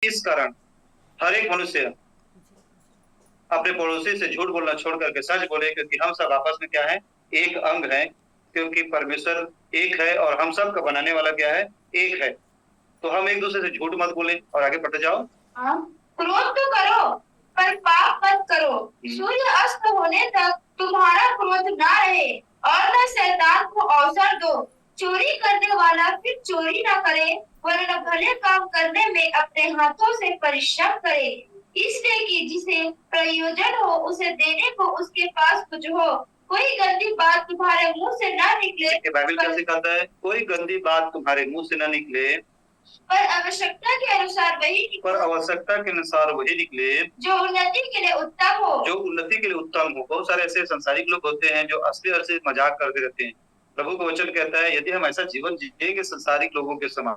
इस कारण हर एक मनुष्य अपने पड़ोसी से झूठ बोलना छोड़ करके सच बोले, क्योंकि हम सब आपस में क्या है, एक अंग है, क्योंकि परमेश्वर एक है और हम सब का बनाने वाला क्या है, एक है। तो हम एक दूसरे से झूठ मत बोले और आगे बढ़ते जाओ। हाँ, क्रोध तो करो पर पाप मत करो। सूर्य अस्त होने तक तुम्हारा क्रोध ना रहे और न शैतान को अवसर दो। चोरी करने वाला फिर चोरी ना करे, वरन भले काम करने में अपने हाथों से परिश्रम करे, इसलिए कि जिसे प्रयोजन हो उसे देने को उसके पास कुछ हो। कोई गंदी बात तुम्हारे मुंह से ना निकले। बाइबल क्या सिखाता है? कोई गंदी बात तुम्हारे मुंह से ना निकले, पर आवश्यकता के अनुसार वही निकले जो उन्नति के लिए उत्तम हो। जो उन्नति के लिए उत्तम हो। बहुत सारे ऐसे संसारिक लोग होते हैं जो असली मजाक करते रहते हैं। प्रभु का वचन कहता है, यदि हम ऐसा जीवन जिएंगे संसारिक लोगों के समान,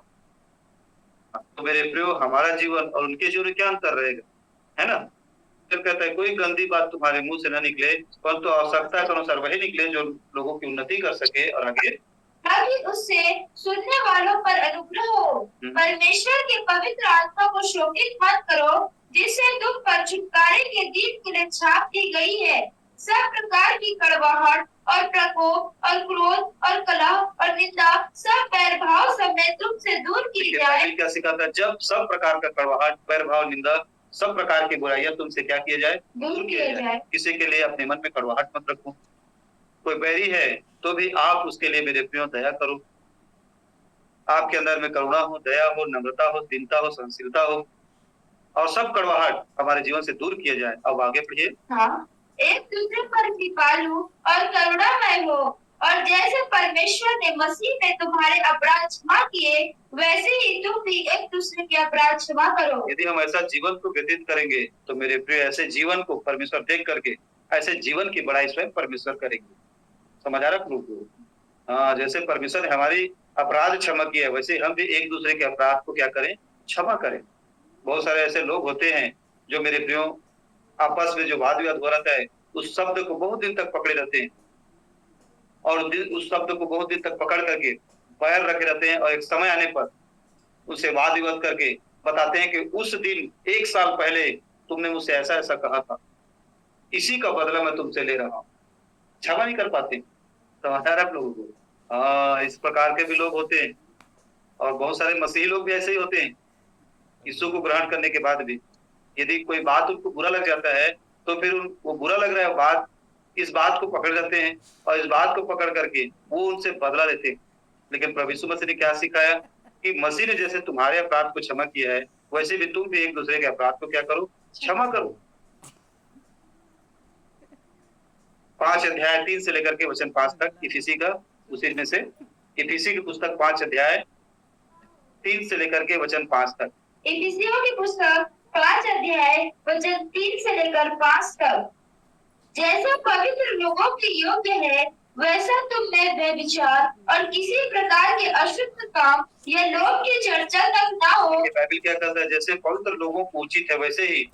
तो मेरे प्रियो हमारा जीवन और उनके जीवन में क्या अंतर रहेगा, है ना? फिर कहता है, कोई गंदी बात तुम्हारे मुंह से न निकले, परंतु आवश्यकता के अनुसार वही निकले जो लोगों की उन्नति कर सके। और आगे, ताकि उससे सुनने वालों पर अनुग्रह हो। परमेश्वर के पवित्र आत्मा को शोकित मत करो, जिससे तुम पर छुटकारे के दिन के लिए छाप दी गई है। सब प्रकार की कड़वाहट और प्रकोप और क्रोध और कलह और निंदा सब बैर भाव सब में तुमसे दूर की जाए। क्या सिखाता है? जब सब प्रकार का कड़वाहट, बैर भाव, निंदा, सब प्रकार की बुराइयां तुमसे क्या किया जाए, दूर किया जाए। किसी के लिए अपने मन में कड़वाहट मत रखो। कोई बैरी है तो भी आप उसके लिए मेरे प्रियो दया करो। आपके अंदर में करुणा हो, दया हो, नम्रता हो, दीनता हो, सहनशीलता हो, और सब कड़वाहट हमारे जीवन से दूर किया जाए। अब आगे पढ़िए। हाँ, एक दूसरे पर कृपालु और करुणामय हो, और जैसे परमेश्वर ने मसीह में तुम्हारे अपराध क्षमा किए, वैसे ही तुम भी एक दूसरे के अपराध क्षमा करो। यदि हम ऐसा जीवन को व्यतीत करेंगे, तो मेरे प्रिय ऐसे जीवन को परमेश्वर देख करके ऐसे जीवन की बड़ाई स्वयं परमेश्वर करेंगे। समझ आ रहा है? हाँ, जैसे परमेश्वर ने हमारी अपराध क्षमा किया, वैसे हम भी एक दूसरे के अपराध को क्या करें, क्षमा करें। बहुत सारे ऐसे लोग होते हैं जो मेरे प्रियो आपस में जो वाद विवाद हो रहता है, उस शब्द को बहुत दिन तक पकड़े रहते हैं, और उस शब्द को बहुत दिन तक पकड़ करके बैर रखे रहते हैं, और एक समय आने पर उसे वाद विवाद करके बताते हैं कि उस दिन 1 साल पहले तुमने मुझसे ऐसा ऐसा कहा था, इसी का बदला मैं तुमसे ले रहा हूँ। क्षमा नहीं कर पाते। समाचार आप लोगों को, हाँ, इस प्रकार के भी लोग होते हैं। और बहुत सारे मसीही लोग भी ऐसे ही होते हैं। यीशु को ग्रहण करने के बाद भी यदि कोई बात उनको बुरा लग जाता है, तो फिर वो बुरा लग रहा है बात, इस बात को पकड़ लेते हैं और इस बात को पकड़ करके वो उनसे बदला लेते हैं। लेकिन प्रभु यीशु मसीह ने क्या सिखाया कि मसीह ने जैसे तुम्हारे अपराध को क्षमा किया है, वैसे भी तुम भी एक दूसरे के अपराध को क्या करो, क्षमा करो। 5 अध्याय 3 से लेकर के वचन 5 तक इफिसी का, उसी में से इफिसी की पुस्तक 5 अध्याय 3 से लेकर के वचन 5 तक। इफिसियों की पुस्तक 5 अध्याय वचन 3 से लेकर 5 तक। जैसा पवित्र लोगों के योग्य है, वैसा तुम में व्यभिचार और किसी प्रकार के अशुद्ध काम या लोभ की चर्चा तक ना हो। बाइबल क्या कहता है? जैसे पवित्र लोगों को उचित है, वैसे ही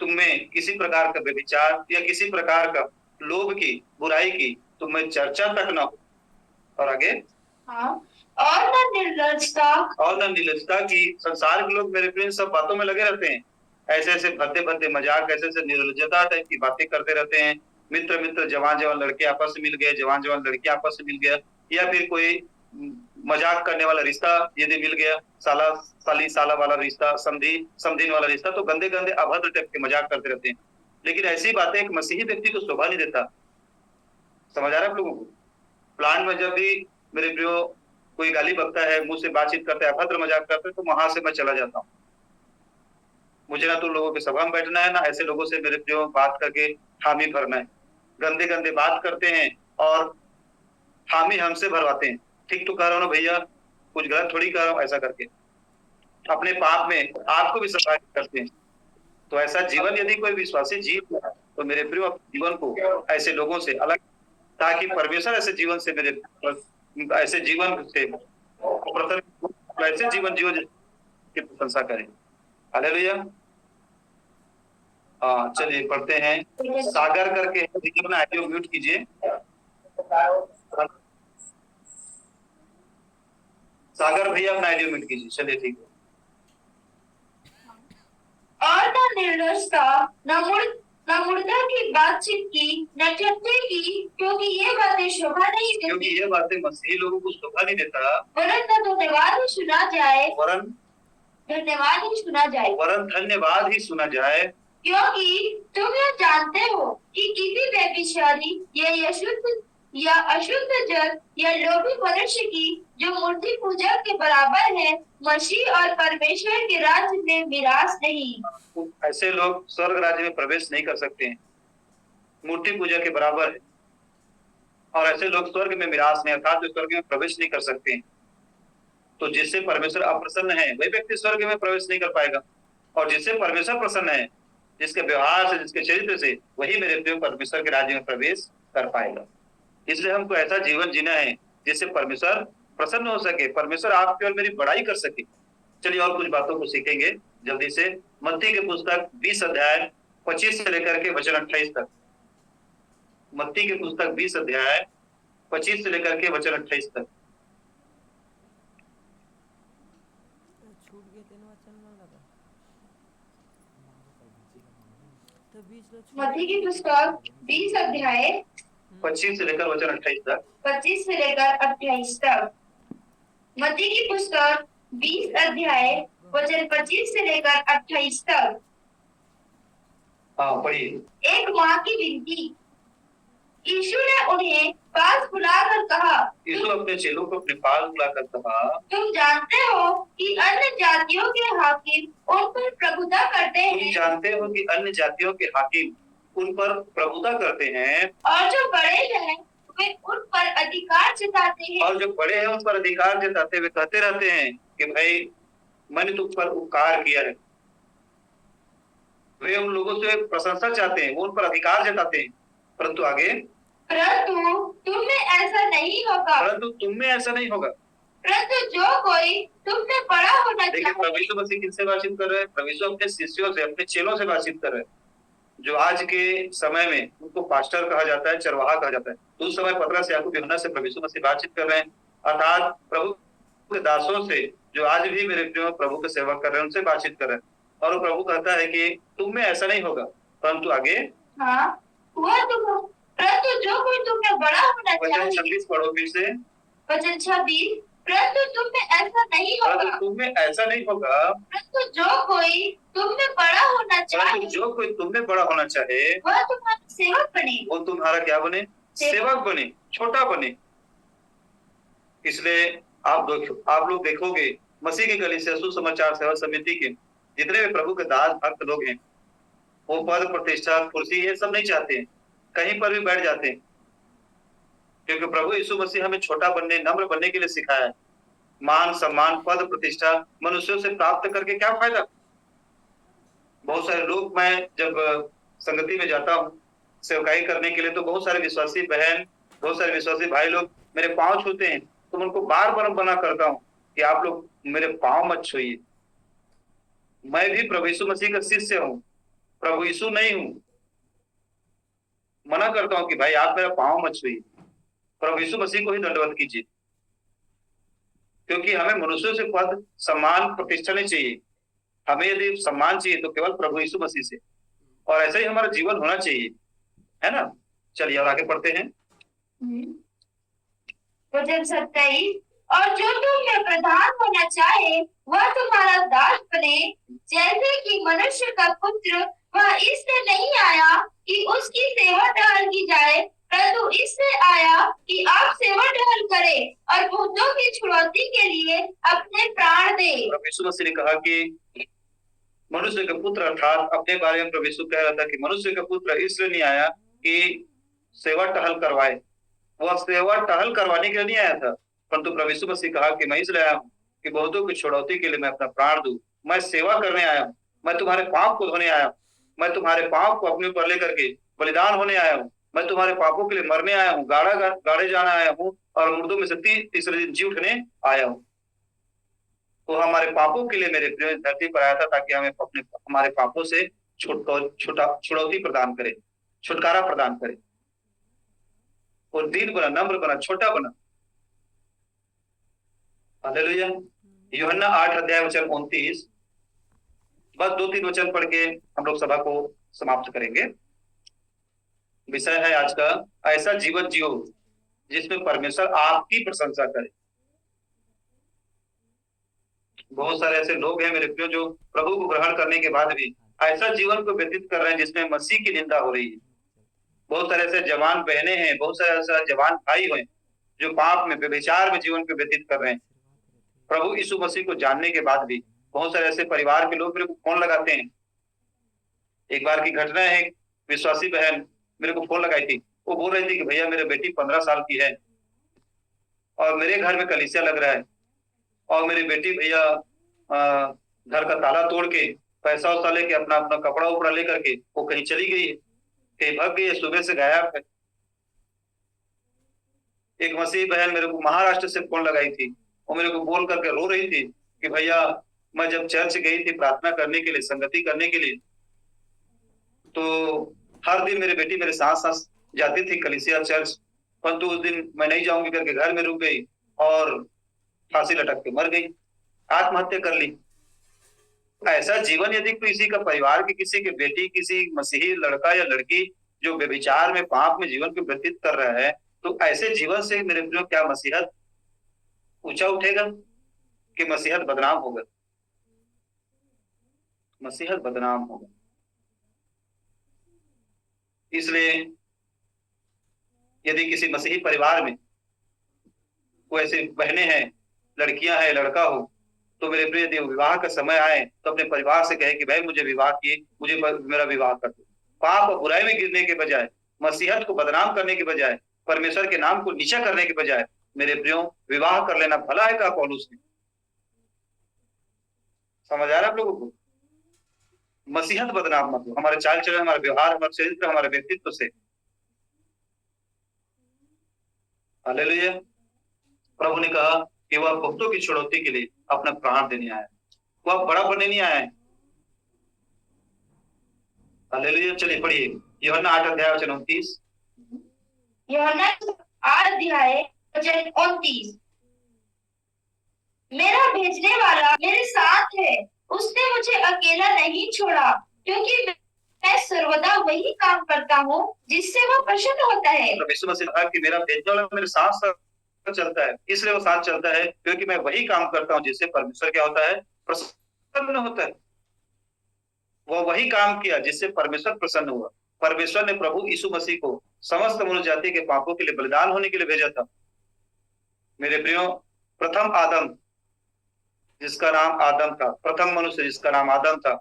तुम में किसी प्रकार का व्यभिचार या किसी प्रकार का लोभ की, बुराई की तुम में चर्चा तक ना हो। और आगे, हाँ, और न निर्लजता की। संसार के लोग मेरे प्रिय सब बातों में लगे रहते हैं, ऐसे ऐसे भद्दे भद्दे मजाक, ऐसे ऐसे निर्लजता टाइप की बातें करते रहते हैं। मित्र मित्र, जवान जवान लड़के आपस में मिल गए, जवान जवान लड़के आपस में मिल गया, या फिर कोई मजाक करने वाला रिश्ता यदि मिल गया, साला साली साला वाला रिश्ता, समधी समधीन वाला रिश्ता, तो गंदे गंदे अभद्र टाइप के मजाक करते रहते हैं। लेकिन ऐसी बातें एक मसीही व्यक्ति को शोभा नहीं देता। समझ आ रहा है आप लोगों को? प्लान में जब भी मेरे प्रियो कोई गाली बकता है, मुझसे बातचीत करता है, अभद्र मजाक करता है, तो वहां से मैं चला जाता हूँ। मुझे ना तो लोगों की सभा में बैठना है, ना ऐसे लोगों से मेरे प्रियो बात करके हामी भरना है। गंदे गंदे बात करते हैं और हामी हमसे भरवाते हैं। ठीक तो कह रहा हूँ ना भैया, कुछ गलत थोड़ी कह रहा हूँ ऐसा करके। अपने पाप में आपको भी सफाई करते हैं। तो ऐसा जीवन यदि कोई विश्वासी जी रहा है, तो मेरे प्रियो अपने जीवन को ऐसे लोगों से अलग, ताकि परमेश्वर ऐसे जीवन से ऐसे जीवन से ऐसे जीवन जीवन की प्रशंसा करें। हालेलुया। हाँ, चलिए पढ़ते हैं। सागर करके अपना ऑडियो म्यूट कीजिए। सागर भैया अपना ऑडियो म्यूट कीजिए। चलिए ठीक है। निर्दोषता, न मुर्दा की बातचीत की, न ठट्ठे की, क्योंकि ये बातें शोभा नहीं देती। क्योंकि ये बातें मसीही लोगों को शोभा नहीं देता। वरन धन्यवाद ही सुना जाए। वरन धन्यवाद ही सुना जाए। वरन धन्यवाद ही सुना जाए। क्योंकि तुम यह जानते हो कि किसी व्यभिचारी या अशुद्ध जन या लोभी मनुष्य की जो मूर्ति पूजा के बराबर है, मसीह और परमेश्वर के राज्य में मिरास नहीं। ऐसे लोग स्वर्ग राज्य में प्रवेश नहीं कर सकते हैं, मूर्ति पूजा के बराबर है। और ऐसे लोग स्वर्ग में मिरास नहीं, अर्थात जो स्वर्ग में प्रवेश नहीं कर सकते हैं। तो जिससे परमेश्वर अप्रसन्न है वही व्यक्ति स्वर्ग में प्रवेश नहीं कर पाएगा, और जिससे परमेश्वर प्रसन्न है, जिसके व्यवहार से, जिसके चरित्र से, वही मेरे प्रिय परमेश्वर के राज्य में प्रवेश कर पाएगा। इसलिए हमको ऐसा जीवन जीना है जिससे परमेश्वर प्रसन्न हो सके, परमेश्वर आपकी और मेरी बड़ाई कर सके। चलिए और कुछ बातों को सीखेंगे जल्दी से। मत्ती की पुस्तक 20 अध्याय 25 से लेकर के वचन 28 तक। मत्ती की पुस्तक 20 अध्याय 25 से लेकर के वचन 28 तक। मत्ती की पुस्तक 20 अध्याय 25 से लेकर वचन 28 तक। 25 से लेकर 28 तक। मत्ती की पुस्तक 20 अध्याय वचन 25 से लेकर 28 तक। हाँ पढ़िए। एक माँ की विनती। यीशु ने उन्हें पास बुलाकर कहा, यीशु अपने चेलों को अपने पास बुलाकर कहा, तुम जानते हो कि अन्य जातियों के हाकिम उन पर प्रभुता करते हैं। तुम जानते हो कि अन्य जातियों के हाकिम उन पर प्रभुता करते हैं, और जो बड़े हैं वे उन पर अधिकार जताते हैं। और जो बड़े हैं उन पर अधिकार जताते हुए कहते रहते हैं कि भाई मैंने तुम पर उपकार किया है। वे उन लोगों से प्रशंसा चाहते हैं, वो उन पर अधिकार जताते हैं। परंतु आगे, परंतु तुम में ऐसा नहीं होगा। परंतु तुम में ऐसा नहीं होगा। परंतु जो कोई तुमसे बड़ा होना देखिए प्रभु यीशु मसीह किससे बातचीत कर रहे हैं? प्रभु यीशु अपने शिष्यों से, अपने चेलों से बातचीत कर रहे हैं, जो आज के समय में उनको पास्टर कहा जाता है, चरवाहा कहा जाता है। तो उस समय पतरस, याकूब, यूहन्ना से प्रभु यीशु मसीह बातचीत कर रहे हैं, अर्थात प्रभु के दासों से, जो आज भी मेरे प्रिय प्रभु के सेवा कर रहे हैं, उनसे बातचीत कर रहे हैं। और वो प्रभु कहता है कि तुम में ऐसा नहीं होगा। परंतु आगे, हाँ, परंतु जो कोई तुमने बड़ा होना चाहिए। 26 पढ़ो फिर से। वचन 26, परंतु तुम में ऐसा नहीं होगा। परंतु तुम में ऐसा नहीं होगा। परंतु जो कोई तुम में बड़ा होना चाहे। परंतु जो कोई तुम में बड़ा होना चाहे, वह तुम्हारा सेवक बने। वो तुम्हारा क्या बने? सेवक बने, छोटा बने। इसलिए आप लोग देखोगे मसीह की कलीसिया सुसमाचार सेवा समिति के जितने भी प्रभु के दास भक्त लोग हैं, वो पद, प्रतिष्ठा, कुर्सी ये सब नहीं चाहते हैं, कहीं पर भी बैठ जाते हैं, क्योंकि प्रभु यीशु मसीह हमें छोटा बनने, नम्र बनने के लिए सिखाया है। मान, सम्मान, पद, प्रतिष्ठा मनुष्यों से प्राप्त करके क्या फायदा? बहुत सारे लोग, मैं जब संगति में जाता हूँ सेवकाई करने के लिए, तो बहुत सारे विश्वासी बहन, बहुत सारे विश्वासी भाई लोग मेरे पांव छूते हैं, तो उनको बार बार मना करता हूँ कि आप लोग मेरे पांव मत छूइए। मैं भी प्रभु यीशु मसीह का शिष्य हूँ, प्रभु यीशु नहीं हूँ। मना करता हूँ कि भाई आप मेरा पांव मत छूइए, प्रभु यीशु मसीह को ही दंडवत कीजिए, क्योंकि हमें मनुष्यों से पद, सम्मान, प्रतिष्ठा नहीं चाहिए। हमें यदि सम्मान चाहिए तो केवल प्रभु यीशु मसीह से, और ऐसा ही हमारा जीवन होना चाहिए, है ना? चलिए अब आगे पढ़ते हैं। वचन 27, और जो तुम में प्रधान होना चाहे वह तुम्हारा दास बने, जैसे कि मनुष्य का पुत्र वह इससे नहीं आया कि उसकी सेवा टहल की जाए, परंतु इससे आया कि आप सेवा टहल करे और बहुतों की छुड़ौती के लिए अपने प्राण दे। प्रभु यीशु मसीह ने कहा कि मनुष्य का पुत्र, अर्थात अपने बारे में प्रभु यीशु कह रहा था कि मनुष्य का पुत्र इसलिए नहीं आया कि सेवा टहल करवाए, वह सेवा टहल करवाने के लिए नहीं आया था, परंतु प्रभु यीशु मसीह कहा कि मैं इसलिए आया हूँ कि बहुतों की छुड़ौती के लिए मैं अपना प्राण दूं। मैं सेवा करने आया हूँ, मैं तुम्हारे पाप को धोने आया हूँ, मैं तुम्हारे पाप को अपने ऊपर लेकर के बलिदान होने आया हूँ, मैं तुम्हारे पापों के लिए मरने आया हूँ, गाड़े जाना आया हूँ, और मुर्दों में से तीसरे दिन जी उठने आया हूँ। तो हमारे पापों के लिए मेरे प्रिय धरती पर आया था, ताकि हमें हमारे पापों से छुड़ौती प्रदान करे, छुटकारा प्रदान करे। और दीन बना, नम्र बना, छोटा बना। हालेलुया। यूहन्ना 8 अध्याय वचन 29, बस 2-3 वचन पढ़ के हम लोग सभा को समाप्त करेंगे। विषय है आज का, ऐसा जीवन जियो जिसमें परमेश्वर आपकी प्रशंसा करे। बहुत सारे ऐसे लोग हैं मेरे प्रियो जो प्रभु को ग्रहण करने के बाद भी ऐसा जीवन को व्यतीत कर रहे हैं जिसमें मसीह की निंदा हो रही है। बहुत सारे ऐसे जवान बहनें हैं, बहुत सारे ऐसे जवान भाई हैं जो पाप में, व्यभिचार में जीवन को व्यतीत कर रहे हैं। प्रभु यीशु मसीह को जानने के बाद भी बहुत सारे ऐसे परिवार के लोग मेरे को फोन लगाते हैं। एक बार की घटना है, एक विश्वासी बहन मेरे को फोन लगाई थी। वो बोल रही थी कि भैया मेरे बेटी 15 साल की है और मेरे घर में कलीसिया लग रहा है और मेरी बेटी भैया घर का ताला तोड़ के पैसा वैसा लेके अपना अपना कपड़ा उपड़ा लेकर के वो कहीं चली गई है, कहीं भाग गई है, सुबह से गायब है। एक मसीह बहन मेरे को महाराष्ट्र से फोन लगाई थी। वो मेरे को बोल करके रो रही थी कि भैया मैं जब चर्च गई थी प्रार्थना करने के लिए, संगति करने के लिए, तो हर दिन मेरी बेटी मेरे साथ साथ जाती थी कलीसिया चर्च, परंतु उस दिन मैं नहीं जाऊंगी करके घर में रुक गई और फांसी लटक के मर गई, आत्महत्या कर ली। ऐसा जीवन यदि किसी का परिवार की, किसी के बेटी, किसी मसीही लड़का या लड़की जो व्यभिचार में, पाप में जीवन को व्यतीत कर रहा है, तो ऐसे जीवन से मेरे प्रियो क्या मसीहत ऊंचा उठेगा कि मसीहत बदनाम होगा? मसीहत बदनाम होगा। इसलिए यदि किसी मसीही परिवार में कोई ऐसी बहनें हैं, लड़कियां हैं, लड़का हो, तो मेरे प्रिय, यदि विवाह का समय आए तो अपने परिवार से कहे कि भाई मुझे विवाह किए, मुझे मेरा विवाह कर दो। पाप और बुराई में गिरने के बजाय, मसीहत को बदनाम करने के बजाय, परमेश्वर के नाम को नीचा करने के बजाय मेरे प्रियो विवाह कर लेना भला है, कहा पौलुस ने। समझ आ रहा है आप लोगों को? मसीहत बदनाम मत हो, हमारे चाल चलन, हमारे व्यवहार, हमारे चरित्र, हमारे व्यक्तित्व से। हालेलुया। प्रभु ने कहा कि वह भक्तों की छुड़ौती के लिए अपना प्राण देने आया, वह बड़ा बनने नहीं आया है। हालेलुया। चलिए पढ़िए यूहन्ना 8 अध्याय वचन 29। यूहन्ना 8 अध्याय वचन 29। मेरा भेजने वाला मेरे साथ है, उसने मुझे अकेला नहीं छोड़ा, क्योंकि मैं सर्वदा वही काम करता हूँ जिससे वह प्रसन्न होता है। तो यीशु मसीह ने कहा कि मेरा भेजने वाला मेरे साथ साथ चलता है, इसलिए वो साथ चलता है क्योंकि मैं वही काम करता हूँ जिससे परमेश्वर क्या होता है? प्रसन्न होता है। वो वही काम किया जिससे परमेश्वर प्रसन्न हुआ। परमेश्वर ने प्रभु यीशु मसीह को समस्त मनुष्य जाति के पापों के लिए बलिदान होने के लिए भेजा था। मेरे प्रियो, प्रथम आदम जिसका नाम आदम था, प्रथम मनुष्य जिसका नाम आदम था,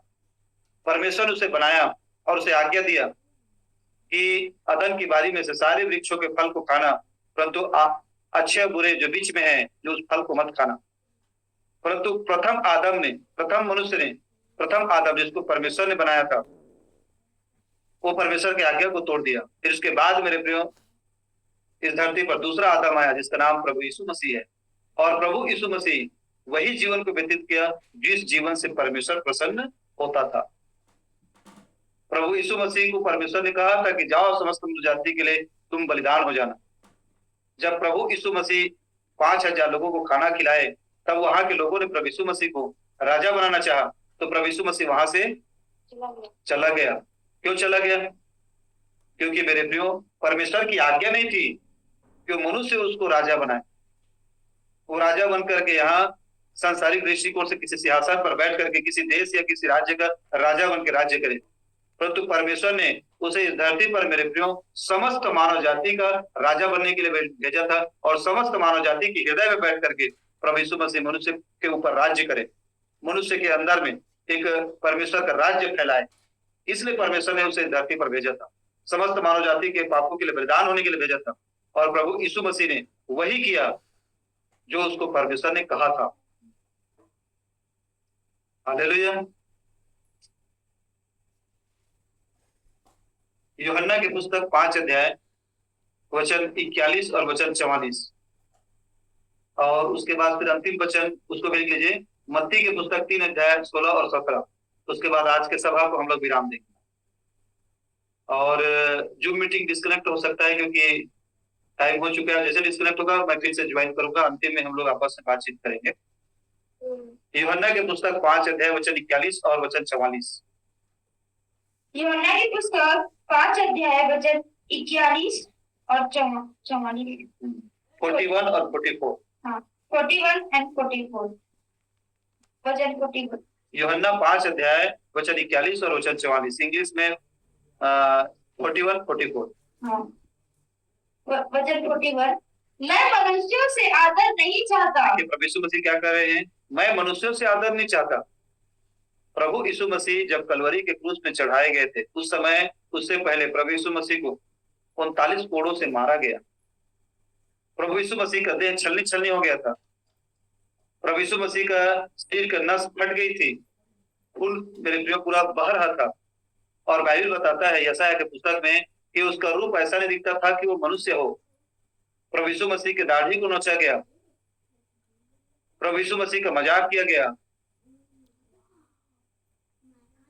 परमेश्वर ने उसे बनाया और उसे आज्ञा दिया कि अदन की बारी में से सारे वृक्षों के फल को खाना, परंतु अच्छे बुरे जो बीच में है, जो उस फल को मत खाना। परंतु प्रथम आदम ने, प्रथम मनुष्य ने, प्रथम आदम जिसको परमेश्वर ने बनाया था, वो परमेश्वर की आज्ञा को तोड़ दिया। फिर उसके बाद मेरे प्रियो इस धरती पर दूसरा आदम आया जिसका नाम प्रभु यीशु मसीह है। और प्रभु यीशु मसीह वही जीवन को व्यतीत किया जिस जीवन से परमेश्वर प्रसन्न होता था। प्रभु यीशु मसीह को परमेश्वर ने कहा था कि जाओ समस्त जाति के लिए तुम बलिदान हो जाना। जब प्रभु यीशु मसीह 5000 लोगों को खाना खिलाए, तब वहां के लोगों ने प्रभु यीशु मसीह को राजा बनाना चाहा, तो प्रभु यीशु मसीह वहां से चला गया। क्यों चला गया? क्योंकि मेरे प्रियो परमेश्वर की आज्ञा नहीं थी कि मनुष्य उसको राजा बनाए। वो राजा बन करके यहाँ सांसारिक दृष्टिकोण से किसी सिंहासन पर बैठ करके किसी देश या किसी राज्य का राजा बन के राज्य करे, परंतु परमेश्वर ने उसे इस धरती पर मेरे प्रियो समस्त मानव जाति का राजा बनने के लिए भेजा था और समस्त मानव जाति के हृदय में बैठ करके प्रभु यीशु मसीह मनुष्य के ऊपर राज्य करे, मनुष्य के अंदर में एक परमेश्वर का राज्य फैलाए। इसलिए परमेश्वर ने उसे इस धरती पर भेजा था, समस्त मानव जाति के पापों के लिए बलिदान होने के लिए भेजा था। और प्रभु यीशु मसीह ने वही किया जो उसको परमेश्वर ने कहा था। हालेलुया। यूहन्ना की पुस्तक 5 अध्याय वचन 41 और वचन 44, और उसके बाद फिर अंतिम वचन उसको भेज लीजिए मत्ती की पुस्तक 3 अध्याय 16 और 17। उसके बाद आज के सभा को हम लोग विराम देंगे और जूम मीटिंग डिस्कनेक्ट हो सकता है क्योंकि टाइम हो चुका है। जैसे डिस्कनेक्ट होगा मैं फिर से ज्वाइन करूंगा, अंतिम में हम लोग आपस में बातचीत करेंगे। यूहन्ना की पुस्तक 5 अध्याय वचन 41 और वचन 44। यूहन्ना की पुस्तक 5 अध्याय वचन 41 और 44। 41 और 44। हाँ, 41 एंड 44। वचन 41। यूहन्ना 5 अध्याय वचन 41 और वचन 44। इंग्लिश में 41 44। हाँ, वचन 41। मैं मनुष्यों से आदर नहीं चाहता। कि प्रभु यीशु मसीह क्या कर रहे हैं? मैं मनुष्यों से आदर नहीं चाहता। प्रभु यीशु मसीह जब कलवरी के क्रूस में चढ़ाए गए थे, उस समय उससे पहले प्रभु यीशु मसीह को 39 कोड़ों से मारा गया। प्रभु यीशु मसीह का देह छलनी छलनी हो गया था। प्रभु यीशु मसीह का शरीर का नस फट गई थी। खून मेरे प्रियो पूरा बह रहा था। और बाइबल बताता है यशायाह के पुस्तक में कि उसका रूप ऐसा नहीं दिखता था कि वो मनुष्य हो। प्रभु यीशु मसीह की दाढ़ी को नोचा गया। प्रभु यीशु मसीह का मजाक किया गया।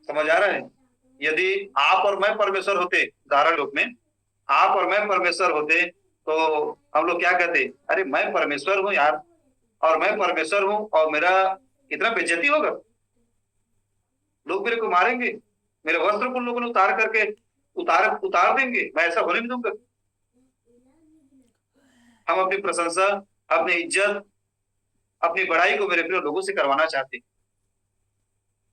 समझ आ रहा है? यदि आप और मैं परमेश्वर होते, उदाहरण रूप में आप और मैं परमेश्वर होते, तो हम लोग क्या कहते? अरे मैं परमेश्वर हूं यार, और मैं परमेश्वर हूं और मेरा इतना बेइज्जती होगा, लोग मेरे को मारेंगे, मेरे वस्त्र को लोगों ने उतार करके उतार देंगे, मैं ऐसा होने नहीं दूंगा। हम अपनी प्रशंसा, अपनी इज्जत, अपनी बड़ाई को मेरे प्रिय लोगों से करवाना चाहते।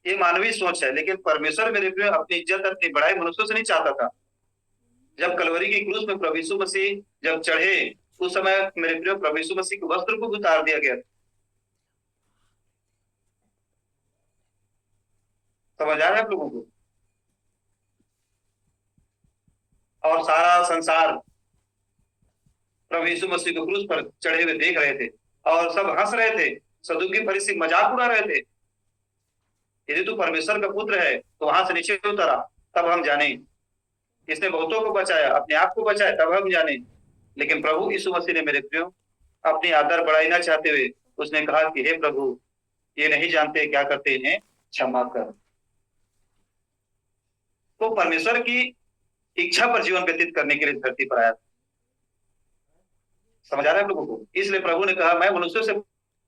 ये मानवीय सोच है, लेकिन परमेश्वर मेरे प्रिय अपनी इज्जत, अपनी बड़ाई मनुष्यों से नहीं चाहता था। जब कलवरी की क्रूस में प्रभु यीशु मसीह जब चढ़े, उस समय मेरे प्रिय प्रभु यीशु मसीह के वस्त्र को उतार दिया गया। समझ आ रहा है आप लोगों को? और सारा संसार प्रभु यीशु मसीह को क्रूस पर चढ़े हुए देख रहे थे और सब हंस रहे थे। सदूकी फरीसी मजाक उड़ा रहे थे। यदि तू परमेश्वर का पुत्र है तो वहां से नीचे उतरा, तब हम जाने। इसने बहुतों को बचाया, अपने आप को बचाया, तब हम जाने। लेकिन प्रभु यीशु मसीह ने मेरे प्रियो अपनी आदर बढ़ाई ना चाहते हुए उसने कहा कि हे प्रभु, ये नहीं जानते क्या करते, इन्हें क्षमा कर। तो परमेश्वर की इच्छा पर जीवन व्यतीत करने के लिए धरती पर आया। समझ आ रहा है लोगों को? इसलिए प्रभु ने कहा मैं मनुष्यों से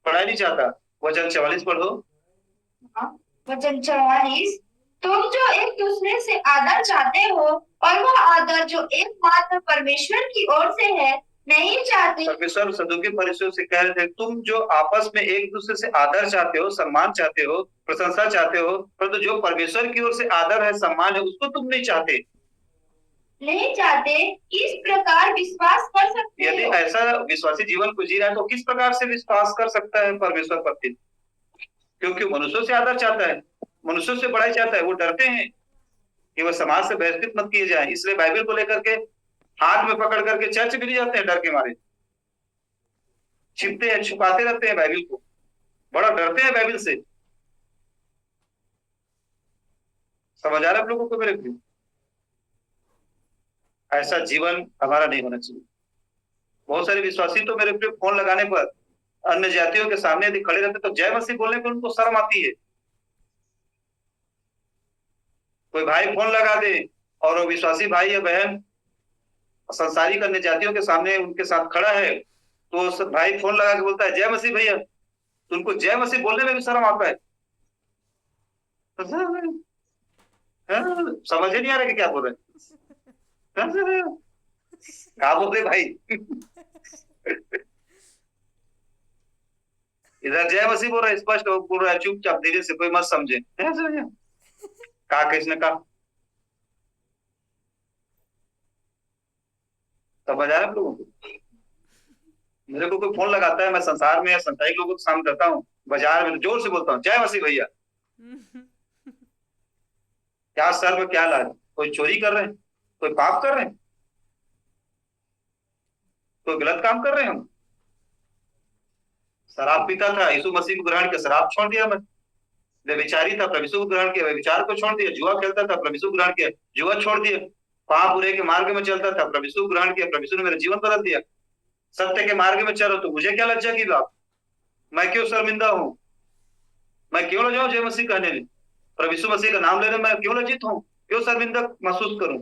पढ़ाई नहीं चाहता। वचन 44 पढ़ो। वचन 44। तुम जो एक दूसरे से आदर चाहते हो और वह आदर जो एकमात्र परमेश्वर की ओर से है नहीं चाहते। परमेश्वर सदूकी फरीसियों से कह रहे थे, तुम जो आपस में एक दूसरे से आदर चाहते हो, सम्मान चाहते हो, प्रशंसा चाहते हो, परंतु जो परमेश्वर की ओर से आदर है, सम्मान है, उसको तुम नहीं चाहते। इस प्रकार विश्वास कर सकते यदि हो। ऐसा विश्वासी जीवन को जी रहा है तो किस प्रकार से विश्वास कर सकता है परमेश्वर प्रति? क्योंकि मनुष्यों से आदर चाहता है, मनुष्यों से बड़ाई चाहता है। वो डरते हैं कि वह समाज से बहिष्कृत मत किए जाए, इसलिए बाइबल को लेकर के हाथ में पकड़ करके चर्च भी नहीं जाते हैं, डर के मारे छिपते हैं, छुपाते रहते हैं बाइबल को, बड़ा डरते हैं बाइबल से। समझ आ रहा है आप लोगों को मेरे प्रिय? ऐसा जीवन हमारा नहीं होना चाहिए। बहुत सारे विश्वासी तो मेरे प्रिय फोन लगाने पर अन्य जातियों के सामने यदि खड़े रहते तो जय मसीह बोलने पर उनको शर्म आती है। कोई भाई फोन लगा दे और वो विश्वासी भाई या बहन संसारिक अन्य जातियों के सामने उनके साथ खड़ा है, तो भाई फोन लगा के बोलता है जय मसीह भैया, तो उनको जय मसीह बोलने में भी शर्म आता है। समझ ही नहीं आ रहा कि क्या बोल रहे हैं। क्या बोल रहे भाई? इधर जय मसीह बोल रहा है, स्पष्ट बोल रहा है, चुपचाप धीरे से, कोई मत समझे। कहा किसने कहा? समझ आ रहा है लोगों को? मेरे को कोई फोन लगाता है, मैं संसार में या संसारिक लोगों के सामने रहता हूँ, बाजार में जोर से बोलता हूँ जय मसीह भैया। क्या सर में क्या लाज? कोई चोरी कर रहे हैं, कोई पाप कर रहे हैं, कोई गलत काम कर रहे हैं? हम शराब पीता था, यीशु मसीह को ग्रहण किया, शराब छोड़ दिया। मैं व्यभिचारी था, प्रभु यीशु को ग्रहण किया, व्यभिचार को छोड़ दिया। जुआ खेलता था, प्रभु यीशु को ग्रहण किया, जुआ छोड़ दिया। पाप बुरे के मार्ग में चलता था, प्रभु यीशु को ग्रहण किया, प्रभु यीशु ने मेरा जीवन बदल दिया। सत्य के मार्ग में चलो तो मुझे क्या लज्जा की बात? मैं क्यों शर्मिंदा हूं? मैं क्यों लजाऊं जय मसीह कहने में? प्रभु यीशु मसीह का नाम लेने में मैं क्यों लज्जित हूं? क्यों शर्मिंदा महसूस करूं?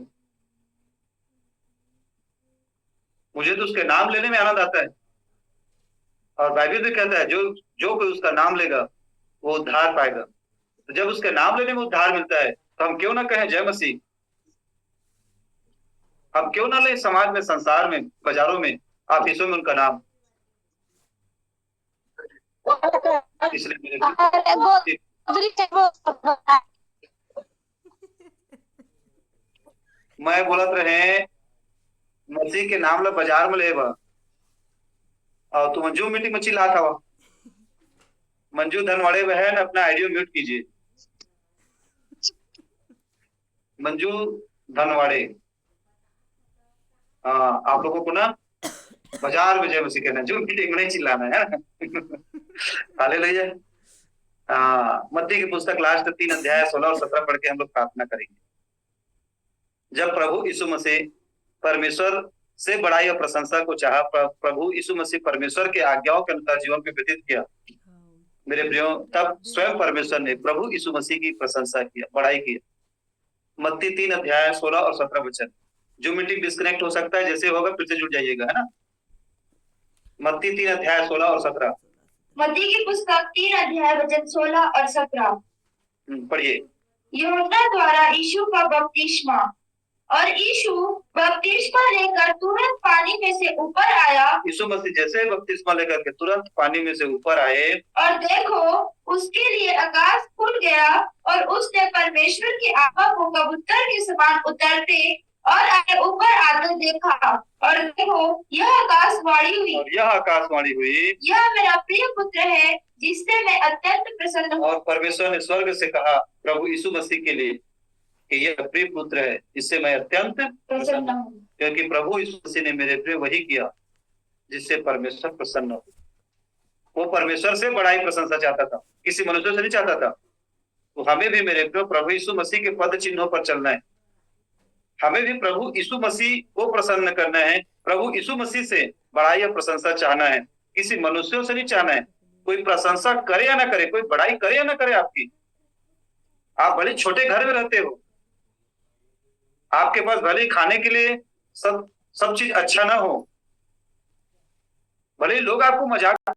मुझे तो उसके नाम लेने में आनंद आता है। और बाइबल भी कहता है जो जो कोई उसका नाम लेगा वो उद्धार पाएगा। तो जब उसके नाम लेने में उद्धार मिलता है तो हम क्यों ना कहें जय मसीह। हम क्यों ना लें समाज में, संसार में, बाजारों में, ऑफिसों में उनका नाम। इसलिए मेरे मैं बोलत रहे मसीह के नाम ला बाजार में ले बा और तू मंजू मीटिंग में चिल्ला था। मंजू धनवाड़े बहन अपना आइडियो म्यूट कीजिए। मंजू धनवाड़े, हाँ आप लोगों को ना बाजार में जय मसीह कहना, जो मीटिंग में नहीं चिल्लाना है ना। हालेलुया। हाँ, मत्ती की पुस्तक लास्ट 3 अध्याय 16 और 17 पढ़ के हम लोग प्रार्थना करेंगे। जब प्रभु यीशु मसीह परमेश्वर से बड़ाई और प्रशंसा को चाहा, प्रभु यीशु मसीह परमेश्वर के आज्ञाओं के अनुसार जीवन को व्यतीत किया मेरे प्रियो, तब स्वयं परमेश्वर ने प्रभु यीशु मसीह की प्रशंसा किया, बड़ाई की। मत्ती 3 अध्याय 16 और 17 वचन। जो मीटिंग डिस्कनेक्ट हो सकता है, जैसे होगा फिर से जुड़ जाइएगा, है ना। मत्ती 3 अध्याय 16 और 17। मत्ती की पुस्तक 3 अध्याय वचन 16 और 17 पढ़िए। यूहन्ना द्वारा यीशु का बपतिस्मा। और यीशु बपतिस्मा लेकर तुरंत पानी में से ऊपर आया। यीशु मसीह जैसे बपतिस्मा लेकर के तुरंत पानी में से ऊपर आए, और देखो उसके लिए आकाश खुल गया और उसने परमेश्वर की आत्मा को कबूतर के समान उतरते और आगे ऊपर आते देखा। और देखो यह आकाशवाणी हुई, और यह आकाशवाणी हुई, यह मेरा प्रिय पुत्र है जिससे मैं अत्यंत प्रसन्न हूँ। और परमेश्वर ने स्वर्ग से कहा प्रभु यीशु मसीह के लिए कि यह प्रिय पुत्र है, इससे मैं अत्यंत प्रसन्न हूँ। क्योंकि प्रभु यीशु मसीह ने मेरे प्रिय वही किया जिससे परमेश्वर प्रसन्न हो। वो परमेश्वर से बड़ाई प्रशंसा चाहता था, किसी मनुष्य से नहीं चाहता था। तो हमें भी मेरे प्रिय प्रभु यीशु मसीह के पद चिन्हों पर चलना है। हमें भी प्रभु यीशु मसीह को प्रसन्न करना है, प्रभु यीशु मसीह से बड़ाई और प्रशंसा चाहना है, किसी मनुष्यों से नहीं चाहना है। कोई प्रशंसा करे या ना करे, कोई बड़ाई करे या ना करे आपकी। आप भले छोटे घर में रहते हो, आपके पास भले खाने के लिए सब चीज अच्छा ना हो, भले लोग आपको मजाक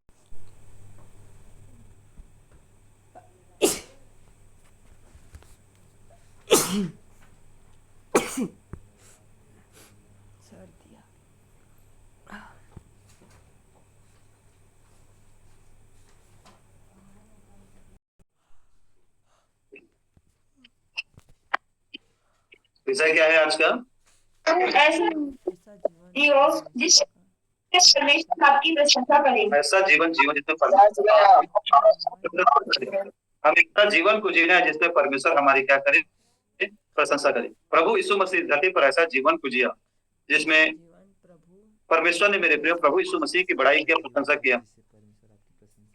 विषय क्या है आज का? ऐसा परमेश्वर आपकी प्रशंसा करेगा। ऐसा जीवन जिसमें हम ऐसा जीवन को जीना है जिसमें परमेश्वर हमारी क्या करे, प्रशंसा करे। प्रभु यीशु मसीह धरती पर ऐसा जीवन को जिया जिसमें परमेश्वर ने मेरे प्रिय प्रभु यीशु मसीह की बड़ाई की, प्रशंसा किया।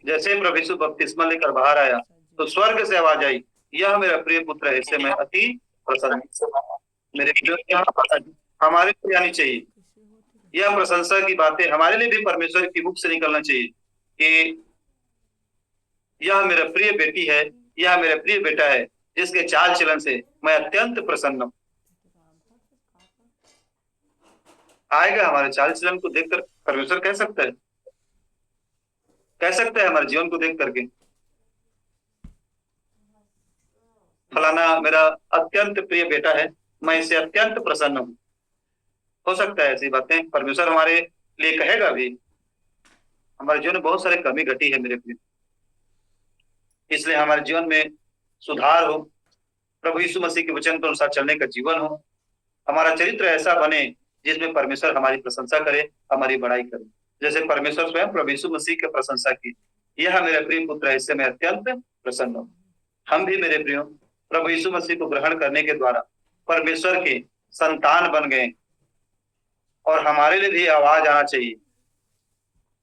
जैसे प्रभु यीशु बपतिस्मा लेकर बाहर आया तो स्वर्ग से आवाज आई, यह मेरा प्रिय पुत्र है, इससे मैं अति प्रसन्न। मेरे प्रिय, हमारे लिए आनी चाहिए यह प्रशंसा की बातें, हमारे लिए भी परमेश्वर की मुख से निकलना चाहिए कि यह मेरा प्रिय बेटी है, यह मेरा प्रिय बेटा है, जिसके चाल चलन से मैं अत्यंत प्रसन्न हूं। आएगा हमारे चाल चलन को देखकर परमेश्वर कह सकता है, हमारे जीवन को देख करके फलाना मेरा अत्यंत प्रिय बेटा है, मैं इससे अत्यंत प्रसन्न हूं। हो सकता है ऐसी बातें परमेश्वर हमारे लिए कहेगा भी। हमारे जीवन में बहुत सारे कमी घटी है मेरे प्रिय, इसलिए हमारे जीवन में सुधार हो, प्रभु यीशु मसीह के वचन के अनुसार चलने का जीवन हो, हमारा चरित्र ऐसा बने जिसमें परमेश्वर हमारी प्रशंसा करे, हमारी बड़ाई करे। जैसे परमेश्वर स्वयं प्रभु यीशु मसीह की प्रशंसा की, यह मेरा प्रिय पुत्र है, इससे मैं अत्यंत प्रसन्न हूँ। हम भी मेरे प्रियो प्रभु यीशु मसीह को ग्रहण करने के द्वारा परमेश्वर के संतान बन गए, और हमारे लिए भी आवाज आना चाहिए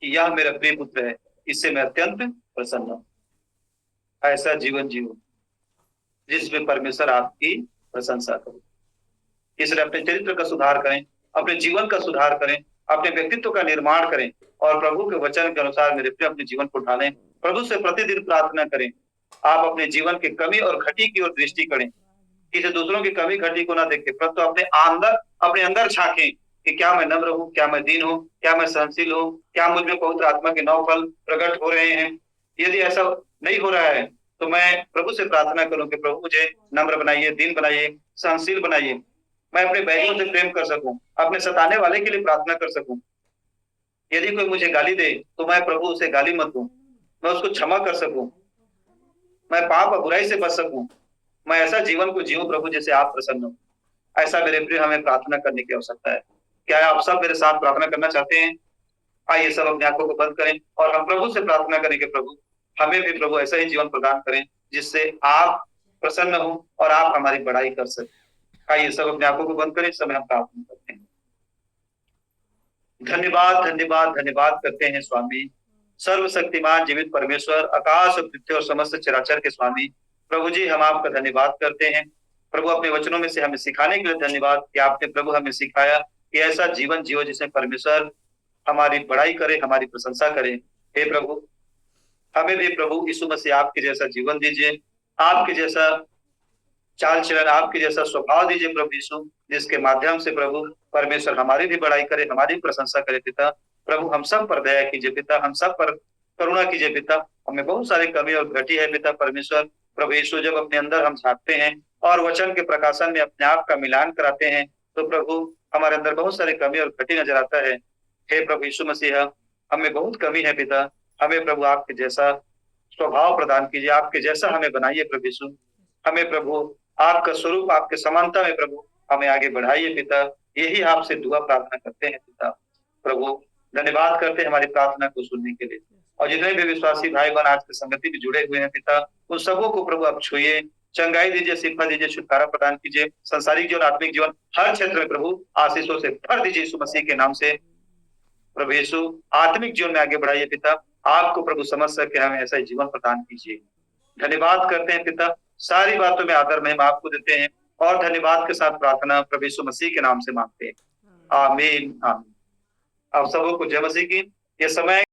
कि यह मेरा प्रिय पुत्र है, इससे मैं अत्यंत प्रसन्न हूँ। ऐसा जीवन जियो जिसमें परमेश्वर आपकी प्रशंसा करे। इसलिए अपने चरित्र का सुधार करें, अपने जीवन का सुधार करें, अपने व्यक्तित्व का निर्माण करें, और प्रभु के वचन के अनुसार मेरे प्रिय अपने जीवन को ढालें। प्रभु से प्रतिदिन प्रार्थना करें, आप अपने जीवन के कमी और घटी की ओर दृष्टि करें, किसी दूसरों की कमी घटी को ना देखें, परंतु अपने अंदर झांकें कि क्या मैं नम्र हूँ, क्या मैं दीन हूँ, क्या मैं सहनशील हूँ, क्या मुझ में पवित्र आत्मा के 9 फल प्रकट हो रहे हैं। यदि ऐसा नहीं हो रहा है तो मैं प्रभु से प्रार्थना करूं कि प्रभु मुझे नम्र बनाइए, दीन बनाइए, सहनशील बनाइए। मैं अपने बैरियों से प्रेम कर सकूं, अपने सताने वाले के लिए प्रार्थना कर सकूं। यदि कोई मुझे गाली दे तो मैं प्रभु उसे गाली मत दूं, मैं उसको क्षमा कर सकूं, मैं पाप और बुराई से बच सकूं, मैं ऐसा जीवन को जीऊं प्रभु जैसे आप प्रसन्न हो। ऐसा मेरे प्रिय हमें प्रार्थना करने की आवश्यकता है। क्या आप सब मेरे साथ प्रार्थना करना चाहते हैं? आइए सब अपनी आंखों को बंद करें और हम प्रभु से प्रार्थना करें कि प्रभु हमें भी प्रभु ऐसा ही जीवन प्रदान करें जिससे आप प्रसन्न हो और आप हमारी बड़ाई कर सकें। आइए सब अपनी आंखों को बंद करें, इस समय हम प्रार्थना करते हैं। धन्यवाद धन्यवाद धन्यवाद करते हैं स्वामी, सर्वशक्तिमान जीवित परमेश्वर, आकाश और पृथ्वी और समस्त चराचर के स्वामी। प्रभु जी हम आपका धन्यवाद करते हैं। प्रभु अपने वचनों में से हमें सिखाने के लिए धन्यवाद कि आपने प्रभु हमें सिखाया कि ऐसा जीवन जियो जिसमें परमेश्वर हमारी बड़ाई करे, हमारी प्रशंसा करे। हे प्रभु हमें भी प्रभु यीशु मसीह आपके जैसा जीवन दीजिए, आपके जैसा चाल चलन, आपके जैसा स्वभाव दीजिए प्रभु यीशु, जिसके माध्यम से प्रभु परमेश्वर हमारी भी बड़ाई करे, हमारी प्रशंसा करे। पिता प्रभु हम सब पर दया कीजिए, पिता हम सब पर करुणा कीजिए। पिता हमें बहुत सारी कमी और घटी है पिता परमेश्वर। प्रभु यीशु जब अपने अंदर हम झांकते हैं और वचन के प्रकाशन में अपने आप का मिलान कराते हैं तो प्रभु हमारे अंदर बहुत सारी कमी और घटी नजर आता है। हे प्रभु यीशु मसीह हमें बहुत कमी है पिता, हमें प्रभु आपके जैसा स्वभाव प्रदान कीजिए, आपके जैसा हमें बनाइए प्रभु यीशु। हमें प्रभु आपका स्वरूप, आपके समानता में प्रभु हमें आगे बढ़ाइए पिता। यही आपसे दुआ प्रार्थना करते हैं पिता। प्रभु धन्यवाद करते हैं हमारी प्रार्थना को सुनने के लिए। और जितने भी विश्वासी भाई बहन आज के संगति में जुड़े हुए हैं पिता, उन सबों को प्रभु आप छुइए, चंगाई दीजिए, शिफा दीजिए, छुटकारा प्रदान कीजिए। संसारिक जीवन, आत्मिक जीवन, हर क्षेत्र में प्रभु आशीषों से भर दीजिए यीशु मसीह के नाम से। प्रभु यीशु आत्मिक जीवन में आगे बढ़ाइए पिता। आपको प्रभु समझ सके हमें ऐसा ही जीवन प्रदान कीजिए। धन्यवाद करते हैं पिता, सारी बातों में आदर महिमा आपको देते हैं और धन्यवाद के साथ प्रार्थना प्रभु यीशु मसीह के नाम से मांगते हैं। आमीन आमीन। आप सबों को जय मसीह की। ये समय